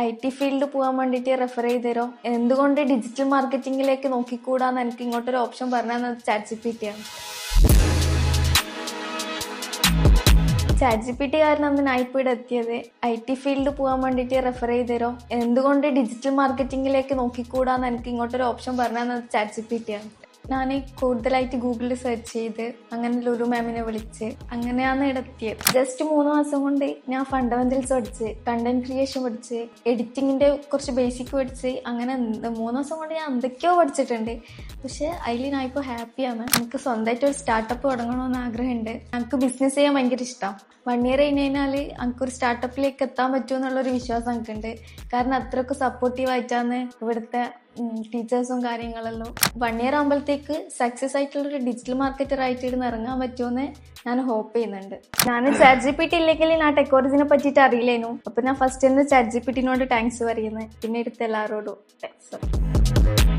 IT field പോകാൻ വേണ്ടിയിട്ട് refer ചെയ്ത് തരോ? എന്തുകൊണ്ട് ഡിജിറ്റൽ മാർക്കറ്റിംഗിലേക്ക് നോക്കിക്കൂടാന്ന് എനിക്ക് ഇങ്ങോട്ടൊരു ഓപ്ഷൻ പറഞ്ഞത് ChatGPT ആണ്. ChatGPT കാരണമാണ് ഞാൻ ഇപ്പോൾ ഇവിടെ എത്തിയത്. IT ഫീൽഡ് പോകാൻ വേണ്ടിയിട്ട് റെഫർ ചെയ്ത് തരോ? എന്തുകൊണ്ട് ഡിജിറ്റൽ മാർക്കറ്റിംഗിലേക്ക് നോക്കിക്കൂടാന്ന് എനിക്ക് ഇങ്ങോട്ടൊരു ഓപ്ഷൻ പറഞ്ഞത് ChatGPT ആണ്. ഞാൻ കൂടുതലായിട്ട് ഗൂഗിളിൽ സെർച്ച് ചെയ്ത് അങ്ങനെ ലുലു മാമിനെ വിളിച്ച് അങ്ങനെയാണ് ഇവിടെ എത്തിയത്. ജസ്റ്റ് 3 മാസം കൊണ്ട് ഞാൻ ഫണ്ടമെന്റൽസ് പഠിച്ച്, കണ്ടന്റ് ക്രിയേഷൻ പഠിച്ച്, എഡിറ്റിങ്ങിന്റെ കുറച്ച് ബേസിക് പഠിച്ച്, അങ്ങനെ 3 മാസം കൊണ്ട് ഞാൻ എന്തൊക്കെയോ പഠിച്ചിട്ടുണ്ട്. പക്ഷെ അതിൽ ഞാൻ ഇപ്പോൾ ഹാപ്പിയാണ്. എനിക്ക് സ്വന്തമായിട്ട് ഒരു സ്റ്റാർട്ടപ്പ് തുടങ്ങണമെന്ന് ആഗ്രഹമുണ്ട്. എനിക്ക് ബിസിനസ് ചെയ്യാൻ ഭയങ്കര ഇഷ്ടം. 1 ഇയർ കഴിഞ്ഞാൽ എനിക്കൊരു സ്റ്റാർട്ടപ്പിലേക്ക് എത്താൻ പറ്റുമെന്നുള്ളൊരു വിശ്വാസം എനിക്കുണ്ട്. കാരണം അത്രയ്ക്ക് സപ്പോർട്ടീവായിട്ടാണ് ഇവിടുത്തെ ടീച്ചേഴ്സും കാര്യങ്ങളെല്ലാം. 1 ഇയർ ആകുമ്പോഴത്തേക്ക് സക്സസ് ആയിട്ടുള്ളൊരു ഡിജിറ്റൽ മാർക്കറ്റർ ആയിട്ട് ഇടുന്ന് ഇറങ്ങാൻ പറ്റുമെന്ന് ഞാൻ ഹോപ്പ് ചെയ്യുന്നുണ്ട്. ഞാൻ ChatGPT ഇല്ലെങ്കിൽ ഞാൻ ടെക്നോളജിനെ പറ്റിയിട്ട് അറിയില്ലേനു. അപ്പൊ ഞാൻ ഫസ്റ്റ് തന്നെ ChatGPTനോട് താങ്ക്സ് പറയുന്നത്. പിന്നെ എടുത്ത എല്ലാവരോടും താങ്ക്സ്.